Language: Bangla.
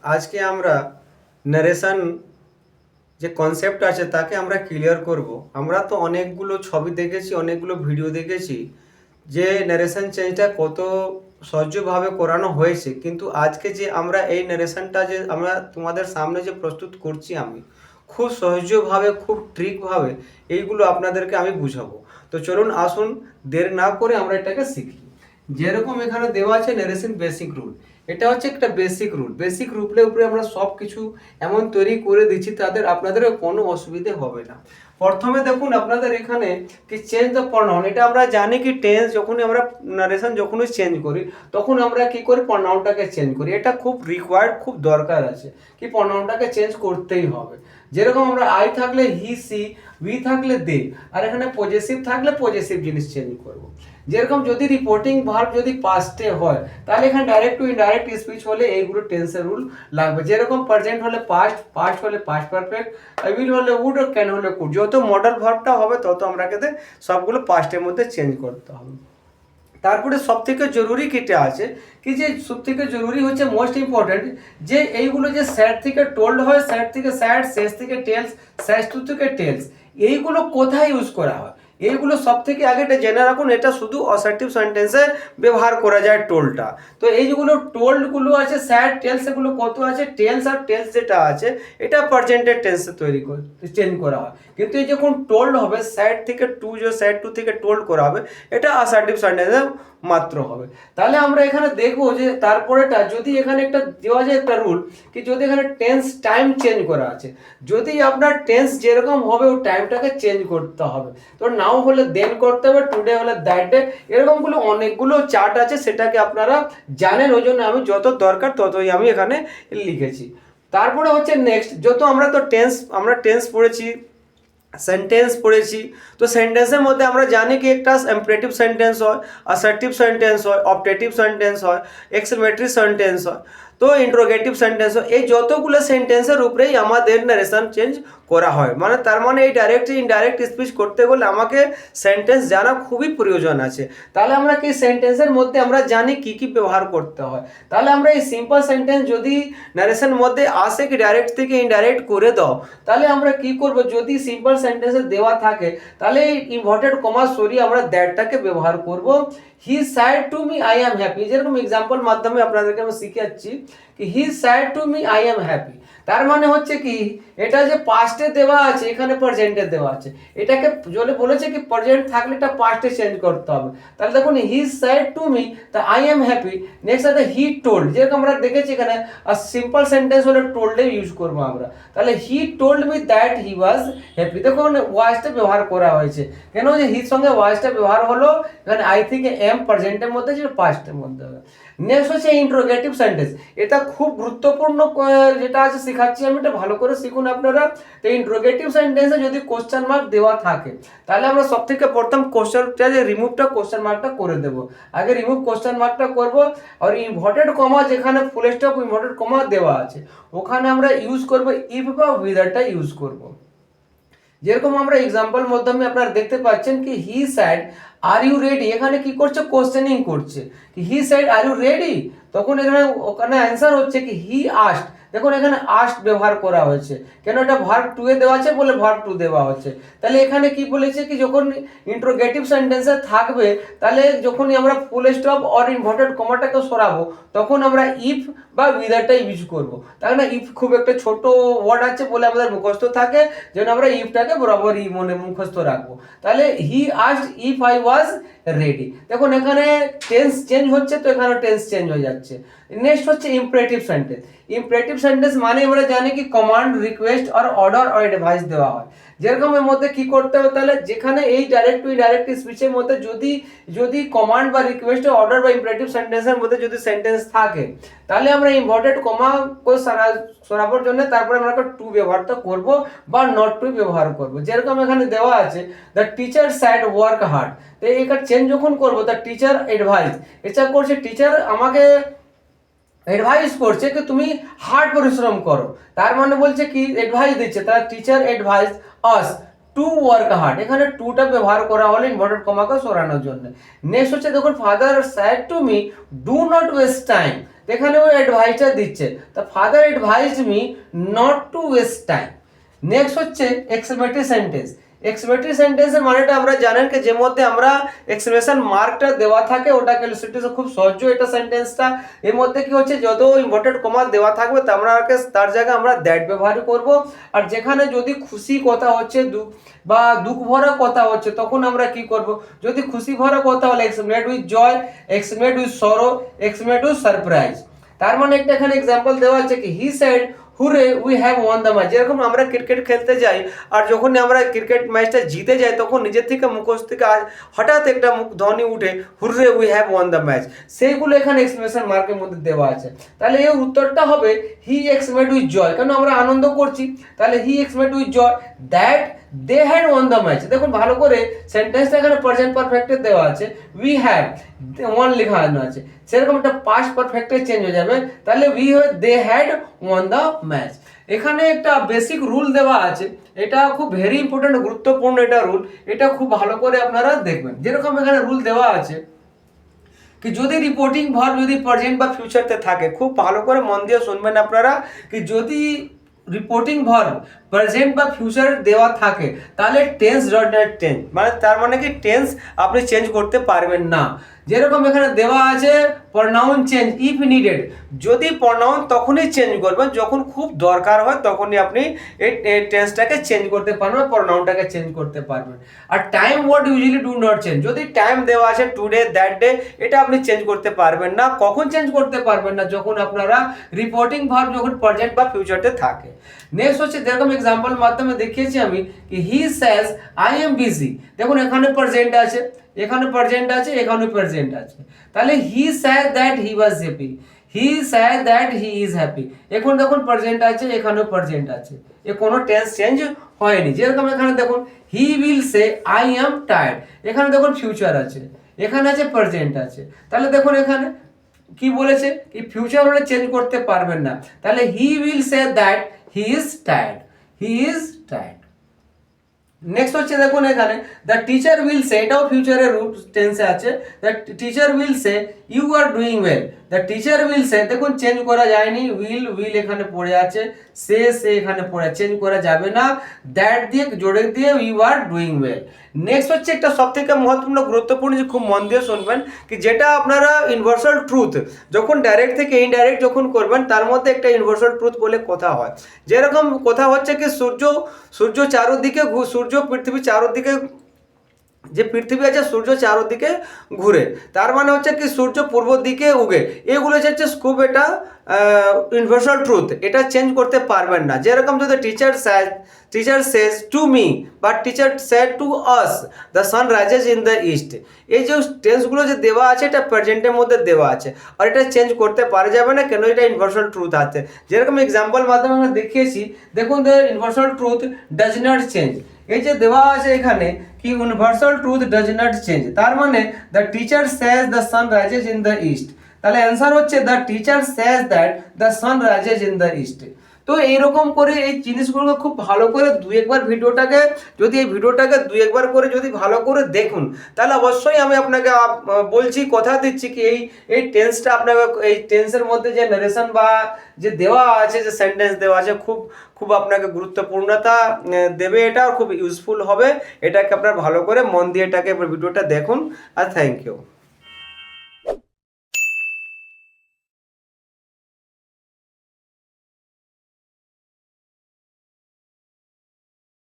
আজকে আমরা নারেশন যে কনসেপ্ট আছে তাকে আমরা ক্লিয়ার করব। আমরা তো অনেকগুলো ছবি দেখেছি, অনেকগুলো ভিডিও দেখেছি যে নারেশন চেঞ্জটা কত সহজভাবে করানো হয়েছে, কিন্তু আজকে যে আমরা এই নারেশনটা যে আমরা তোমাদের সামনে যে প্রস্তুত করছি, আমি খুব সহজভাবে, খুব ট্রিকভাবে এইগুলো আপনাদেরকে আমি বুঝাবো। তো চলুন আসুন, দেরি না করে আমরা এটাকে শিখি। যেরকম এখানে দেওয়া আছে নারেশন বেসিক রুল, এটা হচ্ছে একটা বেসিক রুল। বেসিক রুলের উপরে আমরা সব কিছু এমন তৈরি করে দিচ্ছি তাদের আপনাদের কোনো অসুবিধে হবে না। প্রথমে দেখুন আপনাদের এখানে কি চেঞ্জ দ্য প্রনাউন, এটা আমরা জানি কি টেন্স যখনই আমরা নারেশন যখনই চেঞ্জ করি তখন আমরা কি করি, প্রনাউনটাকে চেঞ্জ করি। এটা খুব রিকোয়ার্ড, খুব দরকার আছে কি প্রনাউনটাকে চেঞ্জ করতেই হবে। যেরকম আমরা আই থাকলে হি সি, উই থাকলে দে, আর এখানে পজেসিভ থাকলে পজেসিভ জিনিস চেঞ্জ করব। যেরকম যদি রিপোর্টিং ভার্ব যদি পাস্টে হয় তাহলে এখানে ডাইরেক্ট টু ইনডাইরেক্ট স্পিচ হলে এইগুলো টেন্সের রুল লাগবে। যেরকম প্রেজেন্ট হলে পাস্ট, পাস্ট হলে পাস্ট পারফেক্ট, উইল হলে উড, ক্যান হলে কুড। যত মডেল ভার্বটা হবে তত আমরা কে সবগুলো পাস্টের মধ্যে চেঞ্জ করতে হবে। তারপরে সব থেকে জরুরি কিটা আছে কি, যে সব থেকে জরুরি হচ্ছে মোস্ট ইম্পর্টেন্ট, যে এইগুলো যে স্যাড থেকে টোল্ড হয়, স্যাড থেকে স্যাড, শেষ থেকে টেলস, শেষ টু থেকে টেলস, এইগুলো কোথায় ইউজ করা হয় এইগুলো সব থেকে আগে এটা জেনে রাখুন। এটা শুধু অ্যাসার্টিভ সেন্টেন্সে ব্যবহার করা যায় টোলটা। তো এই যেগুলো টোল্ডগুলো আছে, স্যাড, টেলস, এগুলো কত আছে, টেলস আর টেলস যেটা আছে এটা প্রেজেন্টের টেন্সে তৈরি করে চেঞ্জ করা হয়। কিন্তু এই যখন টোল্ড হবে, স্যাড থেকে টু, যে স্যাড টু থেকে টোল্ড করা হবে, এটা অ্যাসার্টিভ সেন্টেন্সে মাত্র হবে। তাহলে আমরা এখানে দেখবো যে তারপরেটা যদি এখানে একটা দেওয়া যায় একটা রুল কি, যদি এখানে টেন্স টাইম চেঞ্জ করা আছে, যদি আপনার টেন্স যেরকম হবে ওই টাইমটাকে চেঞ্জ করতে হবে। তো নাও হলে দেন করতে হবে, টুডে হলে দ্যাট ডে, এরকমগুলো অনেকগুলো চার্ট আছে, সেটাকে আপনারা জানেন, ওই জন্য আমি যত দরকার ততই আমি এখানে লিখেছি। তারপরে হচ্ছে নেক্সট, যত আমরা তো আমরা টেন্স পড়েছি, সেন্টেন্স পড়েছি। তো সেন্টেন্সের মধ্যে আমরা জানি কি একটা ইম্পারেটিভ সেন্টেন্স হয়, অ্যাসার্টিভ সেন্টেন্স হয়, অবজেক্টিভ সেন্টেন্স হয়, এক্সক্লেমেটরি সেন্টেন্স হয়, তো ইন্টারোগেটিভ সেন্টেন্স হয়। এই যতগুলো সেন্টেন্সের উপরেই আমাদের নারেশন চেঞ্জ করা হয়। মানে তার মানে এই ডাইরেক্ট ইনডাইরেক্ট স্পিচ করতে গেলে আমাকে সেন্টেন্স জানা খুবই প্রয়োজন আছে। তাহলে আমরা কি সেন্টেন্সের মধ্যে আমরা জানি কি কি ব্যবহার করতে হয়। তাহলে আমরা এই সিম্পল সেন্টেন্স যদি নারেশনের মধ্যে আসে কি ডাইরেক্ট থেকে ইনডাইরেক্ট করে দাও, তাহলে আমরা কি করব, যদি সিম্পল সেন্টেন্সে দেওয়া থাকে তাহলে ইনভার্টেড কমা সরিয়ে আমরা দ্যাটটাকে ব্যবহার করব। হি sad to me I am happy, যেরকম এক্সাম্পল মাধ্যমে আপনাদেরকে আমি শিখাচ্ছি কি he sad to me I am happy. তার মানে হচ্ছে কি, এটা যে পাস্টে দেওয়া আছে এখানে প্রেজেন্টে দেওয়া আছে, এটাকে যদি বলেছে কি প্রেজেন্ট থাকলে এটা পাস্টে চেঞ্জ করতে হবে। তাহলে দেখুন হি স্যাড টু মি, তা আই এম হ্যাপি। নেক্সট আছে হি টোল্ড, যেরকম আমরা দেখেছি এখানে আর সিম্পল সেন্টেন্স হলে টোল্ডে ইউজ করবো আমরা। তাহলে he told me that he was happy. দেখুন ওয়াজটা ব্যবহার করা হয়েছে কেন, যে হির সঙ্গে ওয়াজটা ব্যবহার হলো, এখানে আই থেকে এম প্রেজেন্টের মধ্যে যেটা পাস্টের মধ্যে হবে। নেক্সট হচ্ছে ইন্টারোগেটিভ সেন্টেন্স, এটা খুব গুরুত্বপূর্ণ যেটা আছে শেখাচ্ছি আমি, এটা ভালো করে শিখুন আপনারা। তো ইন্টারোগেটিভ সেন্টেন্সে যদি কোশ্চেন মার্ক দেওয়া থাকে তাহলে আমরা সব থেকে প্রথম কোশ্চেনটা যে রিমুভটা কোশ্চেন মার্কটা করে দেবো। আগে রিমুভ কোশ্চেন মার্কটা করব, আর ইনভার্টেড কমা যেখানে ফুল স্টপ ইনভার্টেড কমা দেওয়া আছে ওখানে আমরা ইউজ করব ইফ বা উইদারটা ইউজ করব। যেরকম আমরা এক্সাম্পল মাধ্যমে আপনারা দেখতে পাচ্ছেন কি he said are you ready, এখানে কি করছে, কোশ্চেনিং করছে কি he said are you ready, তখন এখানে ওখানে অ্যান্সার হচ্ছে কি হি আস্কড। দেখুন এখানে আস্কড ব্যবহার করা হয়েছে কেন, এটা ভার্ব টু এ দেওয়া আছে বলে ভার্ব টু দেওয়া হচ্ছে। তাহলে এখানে কি বলেছে কি যখন ইন্টারোগেটিভ সেন্টেন্সে থাকবে তাহলে যখনই আমরা ফুল স্টপ অর ইনভার্টেড কমাটাকে সরাবো তখন আমরা ইফ বা উইদারটা ইউজ করবো। তাই না, ইফ খুব একটা ছোট ওয়ার্ড আছে বলে আমাদের মুখস্থ থাকে, যেন আমরা ইফটাকে বরাবরই মনে মুখস্থ রাখবো। তাহলে he asked if I was ready. দেখুন এখানে টেন্স চেঞ্জ হচ্ছে, তো এখানে টেন্স চেঞ্জ হয়ে যাচ্ছে। নেক্সট হচ্ছে ইম্পারেটিভ সেন্টেন্স। ইম্পারেটিভ সেন্টেন্স মানে আমরা জানি কি কমান্ড, রিকোয়েস্ট আর অর্ডার আর অ্যাডভাইস দেওয়া হয়। যেরকম এর মধ্যে কি করতে হবে, তাহলে যেখানে এই ডাইরেক্ট টু ইনডাইরেক্ট স্পিচের মধ্যে যদি কমান্ড বা রিকোয়েস্ট অর্ডার বা ইম্পারেটিভ সেন্টেন্সের মধ্যে যদি সেন্টেন্স থাকে তাহলে আমরা ইনভার্টেড কমা সরাবার জন্য তারপরে আমরা টু ব্যবহারটা করব বা নট টু ব্যবহার করব। যেরকম এখানে দেওয়া আছে the teacher sad work hard, তো এইখানে চেঞ্জ যখন করব দ্য টিচার অ্যাডভাইস, এটা করছে টিচার আমাকে অ্যাডভাইস করছে কি তুমি হার্ড পরিশ্রম করো, তার মানে বলছে কি অ্যাডভাইস দিচ্ছে, তার teacher advise us to work hard, এখানে টুটা ব্যবহার করা হলো ইনভার্টেড কমাকে সরানোর জন্য। নেক্সট হচ্ছে দেখুন father said to me do not waste time, এখানেও অ্যাডভাইসটা দিচ্ছে, the father advised me not to waste time. Next হচ্ছে এক্সক্লেমেটরি সেন্টেন্স। এক্সক্লেমেটরি সেন্টেন্সের মানেটা আমরা জানেন কি যে মধ্যে আমরা এক্সক্লেমেশন মার্কটা দেওয়া থাকে, ওটাকে সেন্টেন্স খুব সহজ এটা সেন্টেন্সটা। এর মধ্যে কি হচ্ছে যত ইম্পর্টেন্ট কমা দেওয়া থাকবে তার জায়গায় আমরা দ্যাট ব্যবহার করব। আর যেখানে যদি খুশি কথা হচ্ছে বা দুঃখ ভরা কথা হচ্ছে তখন আমরা কি করব, যদি খুশি ভরা কথা হলে এক্সক্লেমেট with Joy, এক্সক্লেমেট with sorrow, এক্সক্লেমেট with surprise. তার মানে একটা এখানে এক্সাম্পল দেওয়া আছে কি he said hurray we have won the match. যেরকম আমরা ক্রিকেট খেলতে যাই আর যখন আমরা ক্রিকেট ম্যাচটা জিতে যাই তখন নিজের থেকে মুখস্থ থেকে হঠাৎ একটা ধ্বনি উঠে hurray we have won the match, সেইগুলো এখানে এক্সক্লেমেশন মার্কের মধ্যে দেওয়া আছে। তাহলে এর উত্তরটা হবে হি এক্সক্লেমেট উইথ জয়, কেন আমরা আনন্দ করছি, তাহলে he exclaimed with joy that they had won the match. দেখুন ভালো করে সেন্টেন্সটা এখানে প্রেজেন্ট পারফেক্টে দেওয়া আছে, উই হ্যাভ ওয়ান লেখা আছে, সেরকম একটা পাস্ট পারফেক্টে চেঞ্জ হয়ে যাবে, তাহলে উই হয় they had won the match. এখানে একটা বেসিক রুল দেওয়া আছে, এটা খুব ভেরি ইম্পর্টেন্ট গুরুত্বপূর্ণ এটা রুল, এটা খুব ভালো করে আপনারা দেখবেন। যেরকম এখানে রুল দেওয়া আছে কি যদি রিপোর্টিং ভার্ব যদি প্রেজেন্ট বা ফিউচারতে থাকে, খুব ভালো করে মন দিয়ে শুনবেন আপনারা, কি যদি রিপোর্টিং ভার্ব প্রেজেন্ট বা ফিউচার দেওয়া থাকে তাহলে টেন্স ডট নেট টেন্স, মানে তার মানে কি টেন্স আপনি চেঞ্জ করতে পারবেন না। যেরকম এখানে দেওয়া আছে প্রনাউন চেঞ্জ ইফ নিডেড, যদি প্রনাউন তখনই চেঞ্জ করবেন যখন খুব দরকার হয়, তখনই আপনি এই টেন্সটাকে চেঞ্জ করতে পারবেন, প্রনাউনটাকে চেঞ্জ করতে পারবেন। আর time word usually do not change, যদি টাইম দেওয়া আছে টুডে দ্যাট ডে, এটা আপনি চেঞ্জ করতে পারবেন না। কখন চেঞ্জ করতে পারবেন না, যখন আপনারা রিপোর্টিং ভার্ব যখন প্রেজেন্ট বা ফিউচারতে থাকে। নেক্সট হচ্ছে যেরকম এক্সাম্পল মাধ্যমে দেখিয়েছি আমি কি হি সেজ আই এম বিজি, দেখুন এখানে প্রেজেন্ট আছে, এখানে প্রেজেন্ট আছে, এখানে প্রেজেন্ট আছে, তাহলে he said that he was happy, he said that he is happy, এখন দেখুন প্রেজেন্ট আছে, এখানেও প্রেজেন্ট আছে, এ কোনো টেন্স চেঞ্জ হয়নি। যেরকম এখানে দেখুন he will say I am tired, এখানে দেখুন ফিউচার আছে, এখানে আছে প্রেজেন্ট আছে, তাহলে দেখুন এখানে কি বলেছে কি ফিউচার হলে চেঞ্জ করতে পারবেন না, তাহলে he will say that he is tired, he is tired. Next হচ্ছে দেখুন এখানে দ্য টিচার উইল সে, এটাও ফিউচারের রুট টেন্সে আছে, the teacher will say you are doing well, the teacher will say, দেখুন চেঞ্জ করা যায়নি, উইল এখানে পড়ে আছে, সে এখানে পড়ে, চেঞ্জ করা যাবে না, দ্যাট দিয়ে জোরে দিয়ে you are doing well. Next হচ্ছে একটা সবথেকে মহত্বপূর্ণ গুরুত্বপূর্ণ, যে খুব মন দিয়ে শুনবেন, কি যেটা আপনারা ইউনিভার্সাল ট্রুথ যখন ডাইরেক্ট থেকে ইনডাইরেক্ট যখন করবেন তার মধ্যে একটা ইউনিভার্সাল ট্রুথ বলে কথা হয়। যেরকম কথা হচ্ছে কি সূর্য চারদিকে সূর্য পৃথিবী চারদিকে, যে পৃথিবী আছে সূর্য চারদিকে ঘুরে, তার মানে হচ্ছে কি সূর্য পূর্ব দিকে উগে, এগুলো হচ্ছে খুব এটা ইউনিভার্সাল ট্রুথ, এটা চেঞ্জ করতে পারবেন না। যেরকম যদি টিচার সেজ টু মি বা teacher said to us the sun rises in the east, এই যে টেন্সগুলো যে দেওয়া আছে এটা প্রেজেন্টের মধ্যে দেওয়া আছে, আর এটা চেঞ্জ করতে পারা যাবে না, কেন এটা ইউনিভার্সাল ট্রুথ আছে। যেরকম এক্সাম্পল মাধ্যমে আমরা দেখিয়েছি, দেখুন the universal truth does not change, এই যে দেওয়া আছে এখানে কি universal truth does not change, তার মানে the teacher says the sun rises in the east, তাহলে অ্যান্সার হচ্ছে the teacher says that the sun rises in the east. তো এইরকম করে এই জিনিসগুলোকে খুব ভালো করে দুই একবার ভিডিওটাকে দুই একবার করে যদি ভালো করে দেখুন, তাহলে অবশ্যই আমি আপনাকে বলছি, কথা দিচ্ছি কি এই টেন্সটা আপনাকে, এই টেন্সের মধ্যে যে নারেশন বা যে দেওয়া আছে, যে সেন্টেন্স দেওয়া আছে, খুব আপনাকে গুরুত্বপূর্ণতা দেবে, এটা খুব ইউজফুল হবে। এটাকে আপনার ভালো করে মন দিয়ে এটাকে ভিডিওটা দেখুন। আর থ্যাংক ইউ।